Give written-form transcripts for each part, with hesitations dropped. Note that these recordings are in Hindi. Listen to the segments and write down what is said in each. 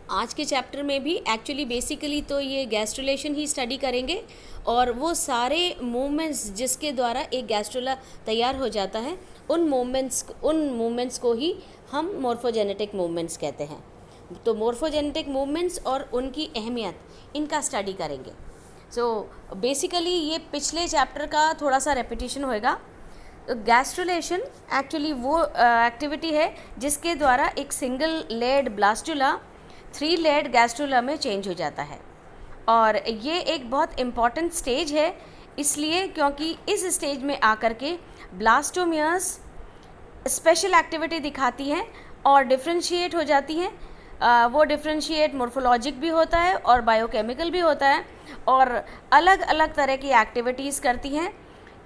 आज के चैप्टर में भी एक्चुअली बेसिकली तो ये गैस्ट्रुलेशन ही स्टडी करेंगे और वो सारे मूवमेंट्स जिसके द्वारा एक गैस्ट्रुला तैयार हो जाता है उन मूवमेंट्स को ही हम मॉर्फोजेनेटिक मूवमेंट्स कहते हैं। तो मॉर्फोजेनेटिक मूवमेंट्स और उनकी अहमियत इनका स्टडी करेंगे। सो बेसिकली ये पिछले चैप्टर का थोड़ा सा रेपिटेशन होएगा। गैस्ट्रुलेशन एक्चुअली वो एक्टिविटी है जिसके द्वारा एक single layered blastula 3 layered gastrula में चेंज हो जाता है और ये एक बहुत इम्पॉर्टेंट स्टेज है इसलिए क्योंकि इस स्टेज में आकर के ब्लास्टोमियर्स स्पेशल एक्टिविटी दिखाती हैं और डिफ्रेंशिएट हो जाती हैं। वो डिफ्रेंशिएट मॉर्फोलॉजिक भी होता है और बायोकेमिकल भी होता है और अलग अलग तरह की एक्टिविटीज़ करती हैं।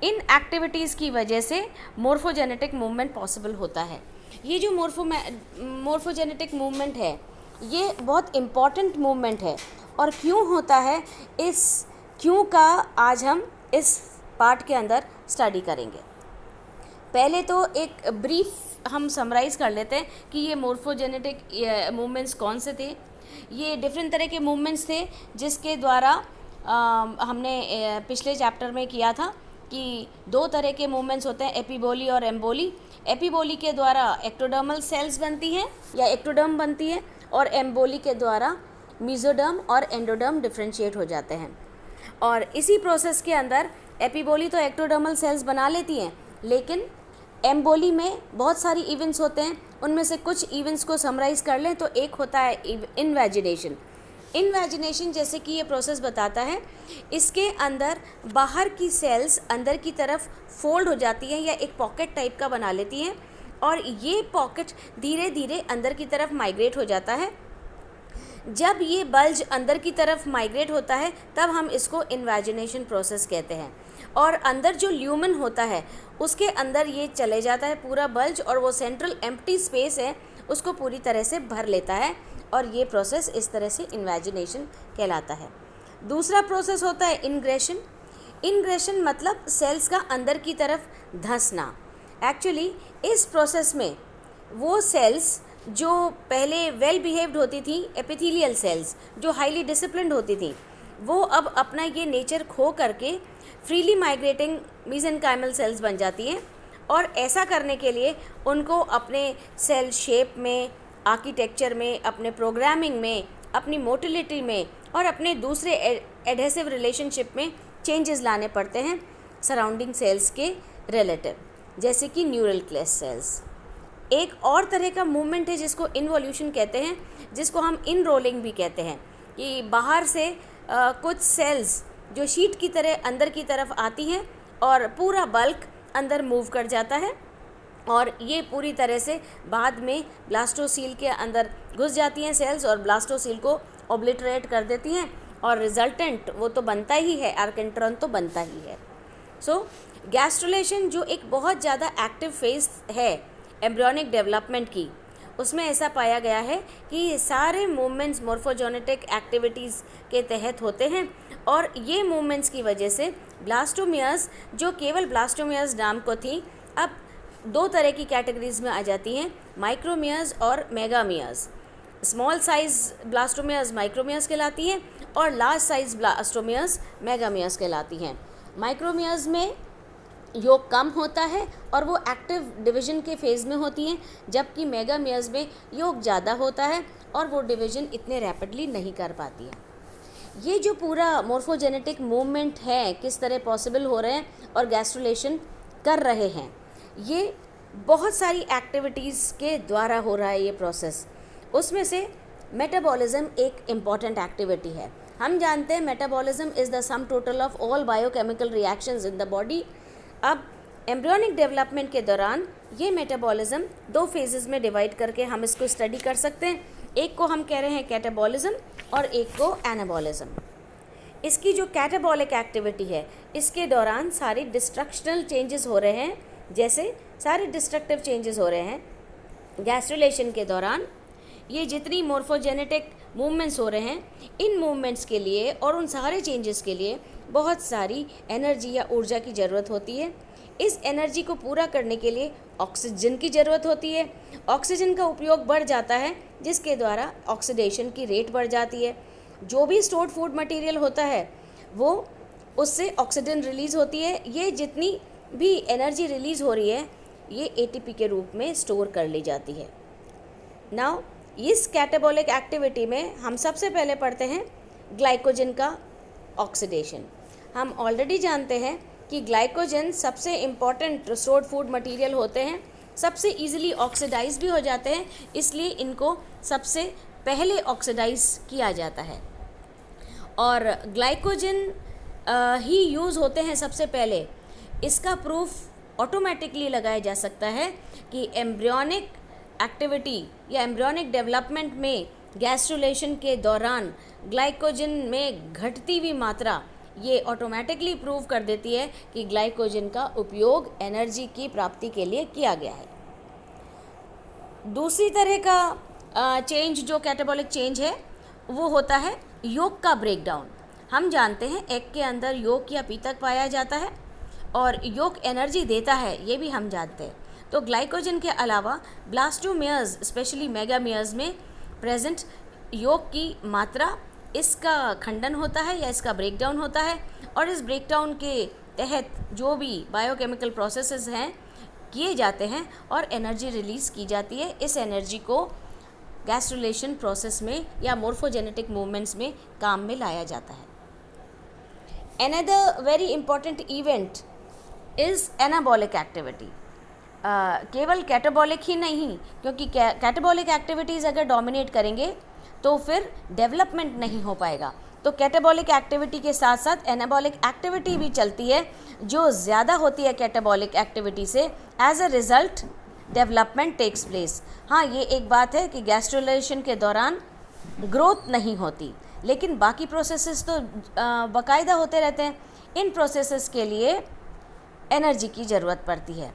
इन एक्टिविटीज़ की वजह से मॉर्फोजेनेटिक मूवमेंट पॉसिबल होता है। ये जो मॉर्फोजेनेटिक मूवमेंट है ये बहुत इम्पॉर्टेंट मूवमेंट है और क्यों होता है, इस क्यों का आज हम इस पार्ट के अंदर स्टडी करेंगे। पहले तो एक ब्रीफ हम समराइज़ कर लेते हैं कि ये मॉर्फोजेनेटिक मूवमेंट्स कौन से थे। ये डिफरेंट तरह के मूवमेंट्स थे जिसके द्वारा हमने पिछले चैप्टर में किया था कि 2 तरह के मूवमेंट्स होते हैं, एपिबोली और एम्बोली। एपिबोली के द्वारा एक्टोडर्मल सेल्स बनती हैं या एक्टोडर्म बनती है और एम्बोली के द्वारा मेसोडर्म और एंडोडर्म डिफ्रेंशिएट हो जाते हैं। और इसी प्रोसेस के अंदर एपिबोली तो एक्टोडर्मल सेल्स बना लेती हैं, लेकिन एम्बोली में बहुत सारी इवेंट्स होते हैं। उनमें से कुछ इवेंट्स को समराइज़ कर लें तो एक होता है इनवेजिनेशन। इनवेजिनेशन जैसे कि ये प्रोसेस बताता है, इसके अंदर बाहर की सेल्स अंदर की तरफ फोल्ड हो जाती हैं या एक पॉकेट टाइप का बना लेती हैं और ये पॉकेट धीरे धीरे अंदर की तरफ माइग्रेट हो जाता है। जब ये बल्ज अंदर की तरफ माइग्रेट होता है तब हम इसको इन्वेजिनेशन प्रोसेस कहते हैं और अंदर जो ल्यूमन होता है उसके अंदर ये चले जाता है पूरा बल्ज और वो सेंट्रल एम्प्टी स्पेस है उसको पूरी तरह से भर लेता है और ये प्रोसेस इस तरह से इन्वेजिनेशन कहलाता है। दूसरा प्रोसेस होता है इनग्रेशन। इनग्रेशन मतलब सेल्स का अंदर की तरफ धंसना। एक्चुअली इस प्रोसेस में वो सेल्स जो पहले वेल बिहेव्ड होती थी, एपिथेलियल सेल्स जो हाईली डिसिप्लिन्ड होती थी, वो अब अपना ये नेचर खो करके फ्रीली माइग्रेटिंग मेसेनकाइमल सेल्स बन जाती हैं और ऐसा करने के लिए उनको अपने सेल शेप में, आर्किटेक्चर में, अपने प्रोग्रामिंग में, अपनी मोटिलिटी में और अपने दूसरे एडहेसिव रिलेशनशिप में चेंजेस लाने पड़ते हैं सराउंडिंग सेल्स के रिलेटिव, जैसे कि न्यूरल क्लेस सेल्स। एक और तरह का मूवमेंट है जिसको इन्वोल्यूशन कहते हैं, जिसको हम इनरोलिंग भी कहते हैं, कि बाहर से कुछ सेल्स जो शीट की तरह अंदर की तरफ आती हैं और पूरा बल्क अंदर मूव कर जाता है और ये पूरी तरह से बाद में ब्लास्टोसील के अंदर घुस जाती हैं सेल्स और ब्लास्टोसील को ओब्लिटरेट कर देती हैं और रिजल्टेंट वो तो बनता ही है, आर्केंट्रॉन तो बनता ही है। सो गैस्ट्रुलेशन जो एक बहुत ज़्यादा एक्टिव फेज है एम्ब्रियोनिक डेवलपमेंट की, उसमें ऐसा पाया गया है कि ये सारे मूवमेंट्स मॉर्फोजेनेटिक एक्टिविटीज़ के तहत होते हैं और ये मूवमेंट्स की वजह से ब्लास्टोमियर्स जो केवल ब्लास्टोमियर्स नाम को थी अब 2 तरह की कैटेगरीज में आ जाती हैं, माइक्रोमियर्स और मेगामियर्स। स्मॉल साइज़ ब्लास्टोमियर्स माइक्रोमियर्स कहलाती हैं और लार्ज साइज़ ब्लास्टोमियर्स मेगामियर्स कहलाती हैं। माइक्रोमियर्स में योग कम होता है और वो एक्टिव डिवीजन के फेज़ में होती हैं, जबकि मेगामियर्स में योग ज़्यादा होता है और वो डिवीजन इतने रैपिडली नहीं कर पाती है। ये जो पूरा मॉर्फोजेनेटिक मूवमेंट है किस तरह पॉसिबल हो रहे हैं और गैस्ट्रुलेशन कर रहे हैं, ये बहुत सारी एक्टिविटीज़ के द्वारा हो रहा है ये प्रोसेस। उसमें से मेटाबॉलिज्म एक इम्पॉर्टेंट एक्टिविटी है। हम जानते हैं metabolism is the sum total of all biochemical reactions in the body. अब एम्ब्रियोनिक डेवलपमेंट के दौरान ये मेटाबॉलिज्म 2 फेजेस में डिवाइड करके हम इसको स्टडी कर सकते हैं। एक को हम कह रहे हैं कैटाबॉलिज्म और एक को एनाबॉलिज्म। इसकी जो कैटाबॉलिक एक्टिविटी है इसके दौरान सारे डिस्ट्रक्शनल चेंजेस हो रहे हैं, जैसे सारे डिस्ट्रक्टिव चेंजेस हो रहे हैं गैस्ट्रुलेशन के दौरान। ये जितनी मॉर्फोजेनेटिक मूवमेंट्स हो रहे हैं, इन मूवमेंट्स के लिए और उन सारे चेंजेस के लिए बहुत सारी एनर्जी या ऊर्जा की ज़रूरत होती है। इस एनर्जी को पूरा करने के लिए ऑक्सीजन की ज़रूरत होती है। ऑक्सीजन का उपयोग बढ़ जाता है, जिसके द्वारा ऑक्सीडेशन की रेट बढ़ जाती है। जो भी स्टोर्ड फूड मटेरियल होता है वो उससे ऑक्सीजन रिलीज़ होती है। ये जितनी भी एनर्जी रिलीज़ हो रही है ये एटीपी के रूप में स्टोर कर ली जाती है। नाउ इस कैटाबॉलिक एक्टिविटी में हम सबसे पहले पढ़ते हैं ग्लाइकोजन का ऑक्सीडेशन। हम ऑलरेडी जानते हैं कि ग्लाइकोजन सबसे इम्पॉर्टेंट स्टोर्ड फूड मटेरियल होते हैं, सबसे इजीली ऑक्सीडाइज भी हो जाते हैं, इसलिए इनको सबसे पहले ऑक्सीडाइज किया जाता है। और ग्लाइकोजन ही यूज़ होते हैं सबसे पहले। इसका प्रूफ ऑटोमेटिकली लगाया जा सकता है कि एम्ब्रियोनिक एक्टिविटी या एम्ब्रियोनिक डेवलपमेंट में गैस्ट्रुलेशन के दौरान ग्लाइकोजन में घटती हुई मात्रा ये ऑटोमेटिकली प्रूव कर देती है कि ग्लाइकोजन का उपयोग एनर्जी की प्राप्ति के लिए किया गया है। दूसरी तरह का चेंज जो कैटाबॉलिक चेंज है वो होता है योक का ब्रेकडाउन। हम जानते हैं एग के अंदर योक या पीतक पाया जाता है और योक एनर्जी देता है, ये भी हम जानते हैं। तो ग्लाइकोजन के अलावा ब्लास्टोमेयर्स स्पेशली मेगामेयर्स में प्रेजेंट योक की मात्रा, इसका खंडन होता है या इसका ब्रेकडाउन होता है और इस ब्रेकडाउन के तहत जो भी बायोकेमिकल प्रोसेसेस हैं किए जाते हैं और एनर्जी रिलीज़ की जाती है। इस एनर्जी को गैस्ट्रुलेशन प्रोसेस में या मोर्फोजेनेटिक मूवमेंट्स में काम में लाया जाता है। Another very important event is anabolic activity. केवल कैटाबॉलिक ही नहीं, क्योंकि कैटाबॉलिक एक्टिविटीज़ अगर डोमिनेट करेंगे तो फिर डेवलपमेंट नहीं हो पाएगा। तो कैटाबॉलिक एक्टिविटी के साथ साथ एनाबॉलिक एक्टिविटी भी चलती है, जो ज़्यादा होती है कैटाबॉलिक एक्टिविटी से। As a result development takes place. हाँ, ये एक बात है कि गैस्ट्रुलेशन के दौरान ग्रोथ नहीं होती, लेकिन बाकी प्रोसेसेस तो बाकायदा होते रहते हैं। इन प्रोसेसेस के लिए एनर्जी की ज़रूरत पड़ती है।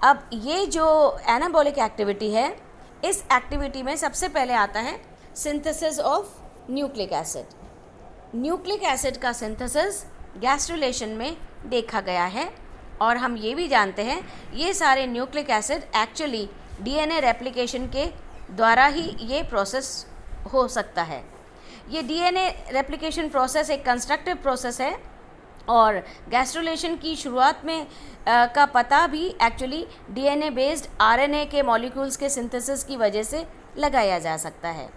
अब ये जो एनाबॉलिक एक्टिविटी है, इस एक्टिविटी में सबसे पहले आता है synthesis of nucleic acid. Nucleic acid का सिंथेसिस गैस्ट्रुलेशन में देखा गया है और हम ये भी जानते हैं ये सारे nucleic acid actually DNA replication के द्वारा ही ये प्रोसेस हो सकता है। ये डीएनए रेप्लिकेशन प्रोसेस एक कंस्ट्रक्टिव प्रोसेस है और गैस्ट्रुलेशन की शुरुआत में का पता भी एक्चुअली डीएनए बेस्ड आरएनए के मॉलिक्यूल्स के सिंथेसिस की वजह से लगाया जा सकता है।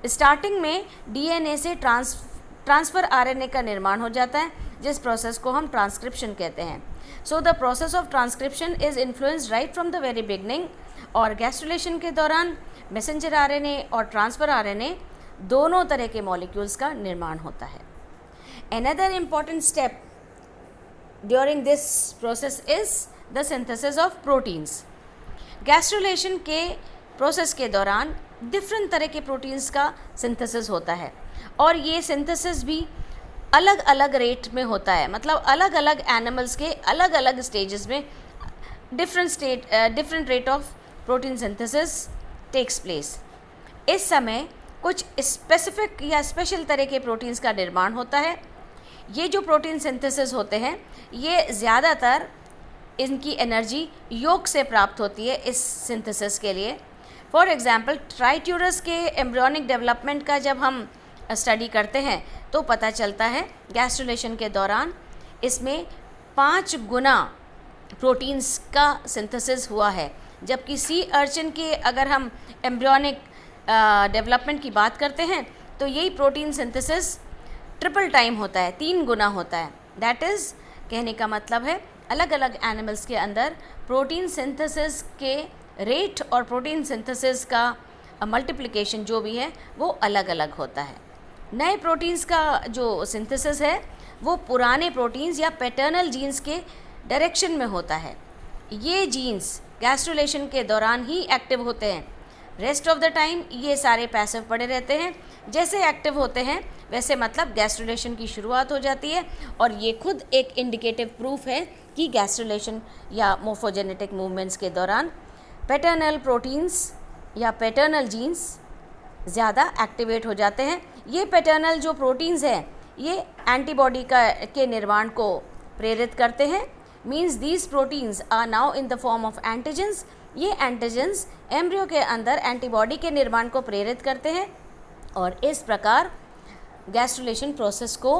स्टार्टिंग में डीएनए से ट्रांसफ़र आरएनए का निर्माण हो जाता है, जिस प्रोसेस को हम ट्रांसक्रिप्शन कहते हैं। So the process of transcription is influenced right from the very beginning. और गैस्ट्रुलेशन के दौरान मैसेंजर आरएनए और ट्रांसफ़र आरएनए दोनों तरह के मॉलिक्यूल्स का निर्माण होता है। Another important step during this process is the synthesis of proteins. Gastrulation के प्रोसेस के दौरान डिफरेंट तरह के प्रोटीन्स का सिंथेसिस होता है और ये सिंथेसिस भी अलग अलग रेट में होता है। मतलब अलग अलग एनिमल्स के अलग अलग स्टेजेस में different rate of protein synthesis takes place. इस समय कुछ स्पेसिफिक या स्पेशल तरह के प्रोटीन्स का निर्माण होता है। ये जो प्रोटीन सिंथेसिस होते हैं ये ज़्यादातर इनकी एनर्जी योग से प्राप्त होती है इस सिंथेसिस के लिए। फॉर एग्ज़ाम्पल ट्राइट्यूरस के एम्ब्रियोनिक डेवलपमेंट का जब हम स्टडी करते हैं तो पता चलता है गैस्ट्रुलेशन के दौरान इसमें 5 गुना प्रोटीन्स का सिंथेसिस हुआ है, जबकि सी अर्चिन के अगर हम एम्ब्रियोनिक डेवलपमेंट की बात करते हैं तो यही प्रोटीन सिंथेसिस ट्रिपल टाइम होता है, 3 गुना होता है। दैट इज़ कहने का मतलब है अलग अलग एनिमल्स के अंदर प्रोटीन सिंथेसिस के रेट और प्रोटीन सिंथेसिस का मल्टीप्लिकेशन जो भी है वो अलग अलग होता है। नए प्रोटीन्स का जो सिंथेसिस है वो पुराने प्रोटीन्स या पैटर्नल जीन्स के डायरेक्शन में होता है। ये जीन्स गैस्ट्रुलेशन के दौरान ही एक्टिव होते हैं, रेस्ट ऑफ द टाइम ये सारे पैसिव पड़े रहते हैं। जैसे एक्टिव होते हैं वैसे मतलब गैस्ट्रुलेशन की शुरुआत हो जाती है और ये खुद एक इंडिकेटिव प्रूफ है कि गैस्ट्रुलेशन या मोर्फोजेनेटिक मूवमेंट्स के दौरान पैटर्नल प्रोटीन्स या पैटर्नल जीन्स ज़्यादा एक्टिवेट हो जाते हैं। ये पैटर्नल जो प्रोटीन्स हैं ये एंटीबॉडी के निर्माण को प्रेरित करते हैं। Means these proteins are now in the form of antigens. ये एंटीजेंस एम्ब्रियो के अंदर एंटीबॉडी के निर्माण को प्रेरित करते हैं और इस प्रकार गैस्ट्रुलेशन प्रोसेस को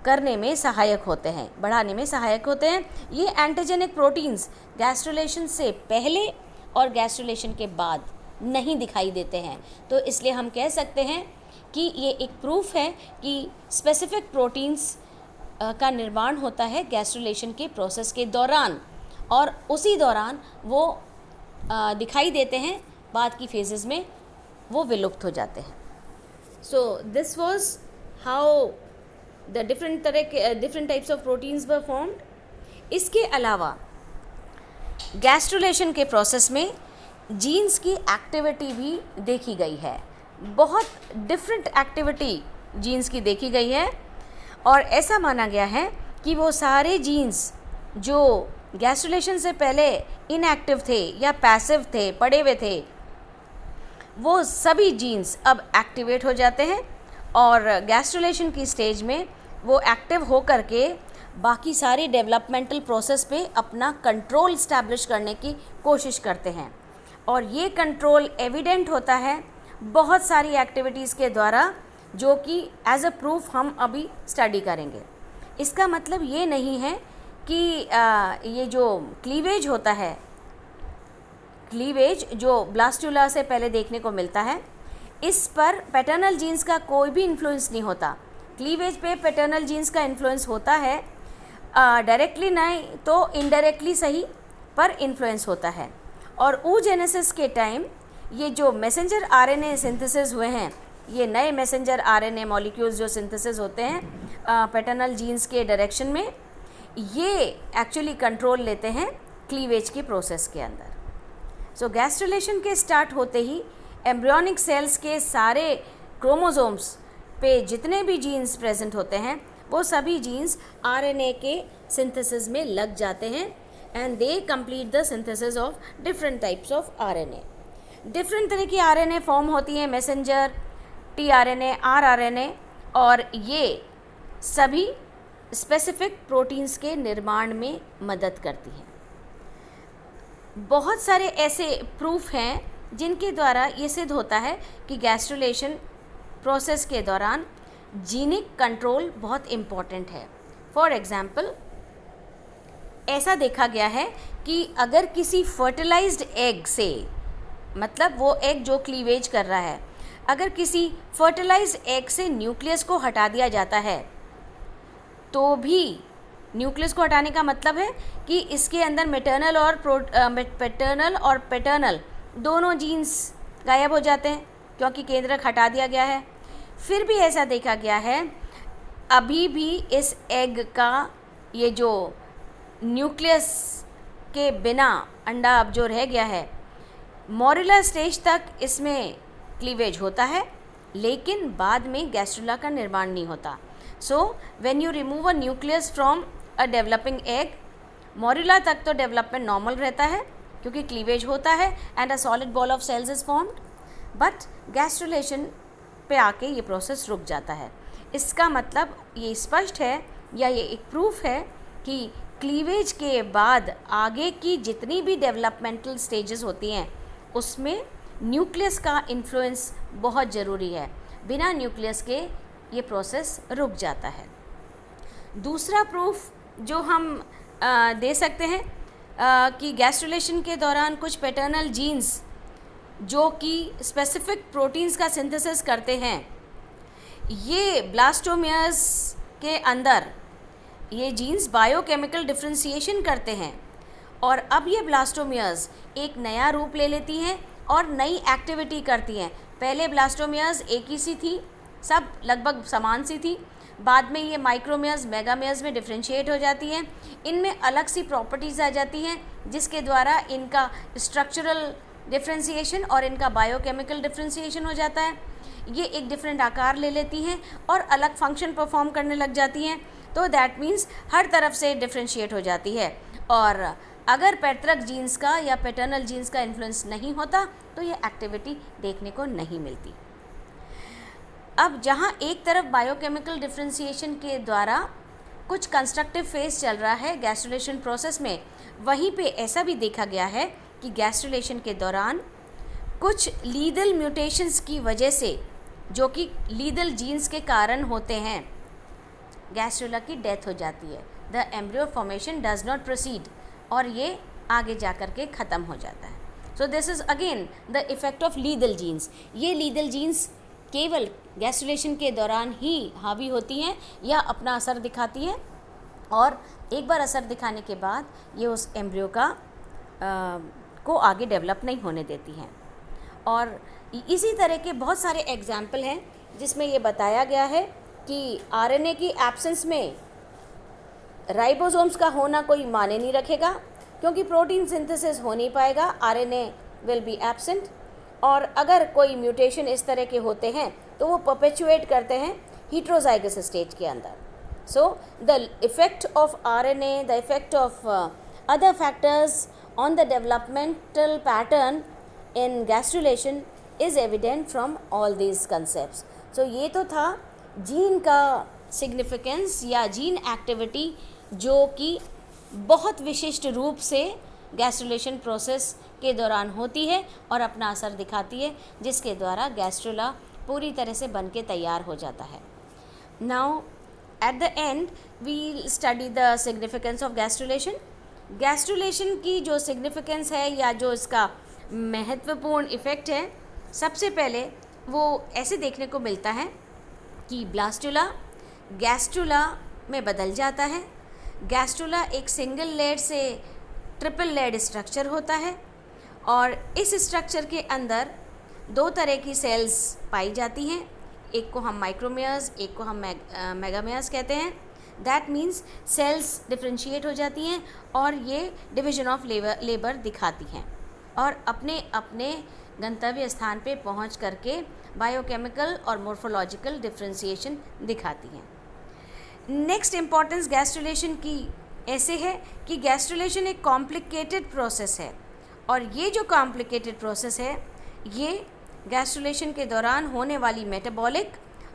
करने में सहायक होते हैं, बढ़ाने में सहायक होते हैं। ये एंटीजेनिक प्रोटीन्स गैस्ट्रुलेशन से पहले और गैस्ट्रुलेशन के बाद नहीं दिखाई देते हैं, तो इसलिए हम कह सकते हैं कि ये एक प्रूफ है कि स्पेसिफिक प्रोटीन्स का निर्माण होता है गैस्ट्रुलेशन के प्रोसेस के दौरान और उसी दौरान वो दिखाई देते हैं, बाद की फेजेस में वो विलुप्त हो जाते हैं। So this was how the different types of proteins were formed. इसके अलावा गैस्ट्रुलेशन के प्रोसेस में जीन्स की एक्टिविटी भी देखी गई है, बहुत डिफरेंट एक्टिविटी जीन्स की देखी गई है और ऐसा माना गया है कि वो सारे जीन्स जो गैस्ट्रुलेशन से पहले इनएक्टिव थे या पैसिव थे, पड़े हुए थे, वो सभी जीन्स अब एक्टिवेट हो जाते हैं और गैस्ट्रुलेशन की स्टेज में वो एक्टिव हो करके बाकी सारी डेवलपमेंटल प्रोसेस पे अपना कंट्रोल इस्टेब्लिश करने की कोशिश करते हैं और ये कंट्रोल एविडेंट होता है बहुत सारी एक्टिविटीज़ के द्वारा, जो कि एज अ प्रूफ हम अभी स्टडी करेंगे। इसका मतलब ये नहीं है कि ये जो क्लीवेज होता है, क्लीवेज जो ब्लास्टुला से पहले देखने को मिलता है, इस पर पैटर्नल जीन्स का कोई भी इन्फ्लुएंस नहीं होता। क्लीवेज पे पैटर्नल जीन्स का इन्फ्लुएंस होता है, डायरेक्टली नहीं तो इनडायरेक्टली सही, पर इन्फ्लुएंस होता है। और oogenesis के टाइम ये जो मैसेंजर आरएनए सिंथेसिस हुए हैं, ये नए मैसेंजर आरएनए मॉलिक्यूल्स जो सिंथेसिस होते हैं पैटर्नल जीन्स के डायरेक्शन में, ये एक्चुअली कंट्रोल लेते हैं क्लीवेज के प्रोसेस के अंदर। सो गैस्ट्रुलेशन के स्टार्ट होते ही एम्ब्रियोनिक सेल्स के सारे क्रोमोसोम्स पे जितने भी जीन्स प्रेजेंट होते हैं, वो सभी जीन्स आरएनए के सिंथेसिस में लग जाते हैं and they complete the synthesis of different types of RNA. Different तरह की आरएनए फॉर्म होती हैं, मैसेंजर, टीआरएनए, आरआरएनए, और ये सभी स्पेसिफिक प्रोटीन्स के निर्माण में मदद करती हैं। बहुत सारे ऐसे प्रूफ हैं जिनके द्वारा ये सिद्ध होता है कि गैस्ट्रुलेशन प्रोसेस के दौरान जीनिक कंट्रोल बहुत इम्पॉर्टेंट है। फॉर एग्ज़ाम्पल, ऐसा देखा गया है कि अगर किसी फर्टिलाइज्ड एग से, मतलब वो एग जो क्लीवेज कर रहा है, अगर किसी फर्टिलाइज्ड एग से न्यूक्लियस को हटा दिया जाता है, तो भी न्यूक्लियस को हटाने का मतलब है कि इसके अंदर मैटरनल और पैटर्नल दोनों जीन्स गायब हो जाते हैं क्योंकि केंद्रक हटा दिया गया है। फिर भी ऐसा देखा गया है, अभी भी इस एग का ये जो न्यूक्लियस के बिना अंडा अब जो रह गया है, मोरुला स्टेज तक इसमें क्लीवेज होता है, लेकिन बाद में गैस्ट्रुला का निर्माण नहीं होता। So when you remove a nucleus from a developing egg, morula तक तो डेवलपमेंट नॉर्मल रहता है क्योंकि क्लीवेज होता है and a solid ball of cells is formed, but gastrulation पे आके ये प्रोसेस रुक जाता है। इसका मतलब ये स्पष्ट है या ये एक प्रूफ है कि क्लीवेज के बाद आगे की जितनी भी डेवलपमेंटल स्टेजेस होती हैं उसमें न्यूक्लियस का इन्फ्लुएंस बहुत ज़रूरी है। बिना न्यूक्लियस के ये प्रोसेस रुक जाता है। दूसरा प्रूफ जो हम दे सकते हैं कि गैस्ट्रुलेशन के दौरान कुछ पैटर्नल जीन्स जो कि स्पेसिफिक प्रोटीन्स का सिंथेसिस करते हैं, ये ब्लास्टोमियर्स के अंदर ये जीन्स बायोकेमिकल डिफ्रेंशिएशन करते हैं और अब ये ब्लास्टोमियर्स एक नया रूप ले लेती हैं और नई एक्टिविटी करती हैं। पहले ब्लास्टोमियर्स एक ही सी थी, सब लगभग समान सी थी, बाद में ये माइक्रोमियर्स मेगामियर्स में डिफ्रेंशिएट हो जाती हैं। इनमें अलग सी प्रॉपर्टीज़ आ जाती हैं जिसके द्वारा इनका स्ट्रक्चरल डिफ्रेंशिएशन और इनका बायोकेमिकल डिफ्रेंशिएशन हो जाता है। ये एक डिफरेंट आकार ले लेती हैं और अलग फंक्शन परफॉर्म करने लग जाती हैं, तो दैट मीन्स हर तरफ से डिफ्रेंशिएट हो जाती है। और अगर पैतृक जीन्स का या पैटर्नल जीन्स का इन्फ्लुएंस नहीं होता तो ये एक्टिविटी देखने को नहीं मिलती। अब जहाँ एक तरफ बायोकेमिकल डिफ्रेंशिएशन के द्वारा कुछ कंस्ट्रक्टिव फेज चल रहा है गैस्ट्रुलेशन प्रोसेस में, वहीं पे ऐसा भी देखा गया है कि गैस्ट्रुलेशन के दौरान कुछ लीदल म्यूटेशंस की वजह से, जो कि लीदल जीन्स के कारण होते हैं, गैस्ट्रुला की डेथ हो जाती है। The embryo formation does not proceed, और ये आगे जा कर के ख़त्म हो जाता है। So this is again the effect of lethal genes. ये लीदल जीन्स केवल गैस्ट्रुलेशन के दौरान ही हावी होती हैं या अपना असर दिखाती हैं, और एक बार असर दिखाने के बाद ये उस एम्ब्रियो को आगे डेवलप नहीं होने देती हैं। और इसी तरह के बहुत सारे एग्जाम्पल हैं जिसमें ये बताया गया है कि आरएनए की एब्सेंस में राइबोसोम्स का होना कोई मायने नहीं रखेगा, क्योंकि प्रोटीन सिंथेसिस हो नहीं पाएगा, आरएनए विल बी एब्सेंट। और अगर कोई म्यूटेशन इस तरह के होते हैं तो वो परपेचुएट करते हैं heterozygous स्टेज के अंदर। So the effect of RNA, the effect of other factors on the developmental pattern in gastrulation is evident from all these concepts. So ये तो था जीन का सिग्निफिकेंस या जीन एक्टिविटी, जो कि बहुत विशिष्ट रूप से गैस्ट्रुलेशन प्रोसेस के दौरान होती है और अपना असर दिखाती है, जिसके द्वारा गैस्ट्रुला पूरी तरह से बन के तैयार हो जाता है। Now at the end we study the significance of gastrulation. Gastrulation की जो सिग्निफिकेंस है या जो इसका महत्वपूर्ण इफ़ेक्ट है, सबसे पहले वो ऐसे देखने को मिलता है कि ब्लास्टुला गैस्ट्रुला में बदल जाता है। गैस्ट्रुला एक सिंगल लेयर से ट्रिपल लेयर्ड स्ट्रक्चर होता है, और इस स्ट्रक्चर के अंदर दो तरह की सेल्स पाई जाती हैं। एक को हम माइक्रोमेयर्स, एक को हम मेगामेयर्स कहते हैं। दैट मीन्स सेल्स डिफ्रेंशिएट हो जाती हैं और ये डिवीजन ऑफ लेबर दिखाती हैं और अपने अपने गंतव्य स्थान पे पहुंच करके बायोकेमिकल और मोर्फोलॉजिकल डिफ्रेंशिएशन दिखाती हैं। नेक्स्ट इम्पॉर्टेंस गैस्ट्रुलेशन की ऐसे है कि गैस्ट्रुलेशन एक कॉम्प्लिकेटेड प्रोसेस है, और ये जो कॉम्प्लिकेटेड प्रोसेस है ये गैस्ट्रुलेशन के दौरान होने वाली मेटाबॉलिक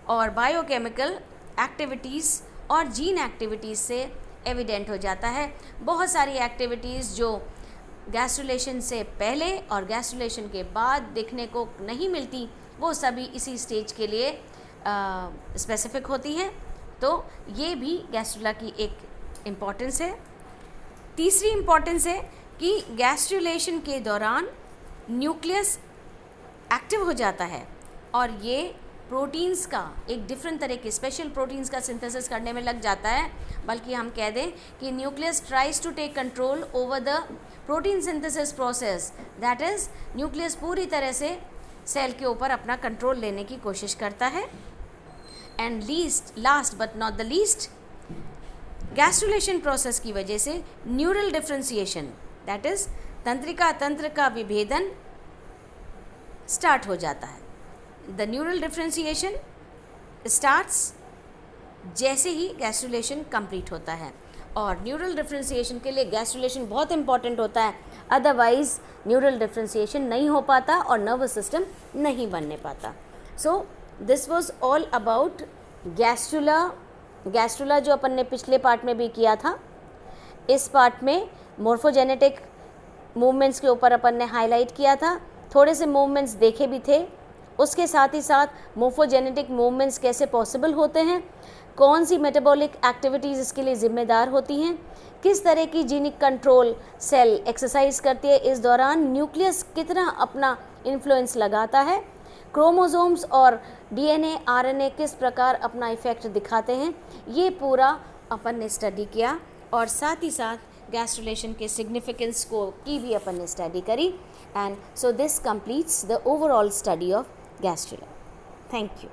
और बायोकेमिकल एक्टिविटीज़ और जीन एक्टिविटीज़ से एविडेंट हो जाता है। बहुत सारी एक्टिविटीज़ जो गैस्ट्रुलेशन से पहले और गैस्ट्रुलेशन के बाद देखने को नहीं मिलती, वो सभी इसी स्टेज के लिए स्पेसिफिक होती हैं। तो ये भी गैस्ट्रुला की एक इम्पॉर्टेंस है। तीसरी इम्पॉर्टेंस है कि गैस्ट्रुलेशन के दौरान न्यूक्लियस एक्टिव हो जाता है और ये प्रोटीन्स का एक डिफरेंट तरह के स्पेशल प्रोटीन्स का सिंथेसिस करने में लग जाता है। बल्कि हम कह दें कि nucleus tries to take control over the protein synthesis process. That is nucleus पूरी तरह से सेल के ऊपर अपना कंट्रोल लेने की कोशिश करता है। And last but not the least, gastrulation process की वजह से न्यूरल डिफ्रेंशिएशन, दैट इज़ तंत्रिका तंत्र का विभेदन स्टार्ट हो जाता है। द न्यूरल डिफ्रेंशिएशन स्टार्ट्स जैसे ही गैस्ट्रुलेशन कंप्लीट होता है, और न्यूरल डिफ्रेंशिएशन के लिए गैस्ट्रुलेशन बहुत इंपॉर्टेंट होता है, अदरवाइज न्यूरल डिफ्रेंशिएशन नहीं हो पाता और नर्वस सिस्टम नहीं बनने पाता। So this was all about gastrula जो अपन ने पिछले पार्ट में भी किया था। इस पार्ट में मोर्फोजेनेटिक मूवमेंट्स के ऊपर अपन ने हाईलाइट किया था, थोड़े से मूवमेंट्स देखे भी थे। उसके साथ ही साथ मोर्फोजेनेटिक मूवमेंट्स कैसे पॉसिबल होते हैं, कौन सी मेटाबॉलिक एक्टिविटीज़ इसके लिए ज़िम्मेदार होती हैं, किस तरह की जीनिक कंट्रोल सेल एक्सरसाइज करती है, इस दौरान न्यूक्लियस कितना अपना इन्फ्लुएंस लगाता है, क्रोमोसोम्स और डीएनए आरएनए किस प्रकार अपना इफ़ेक्ट दिखाते हैं, ये पूरा अपन ने स्टडी किया। और साथ ही साथ गैस्ट्रुलेशन के सिग्निफिकेंस की भी अपन ने स्टडी करी। And so this completes the overall study of gastrula. Thank you.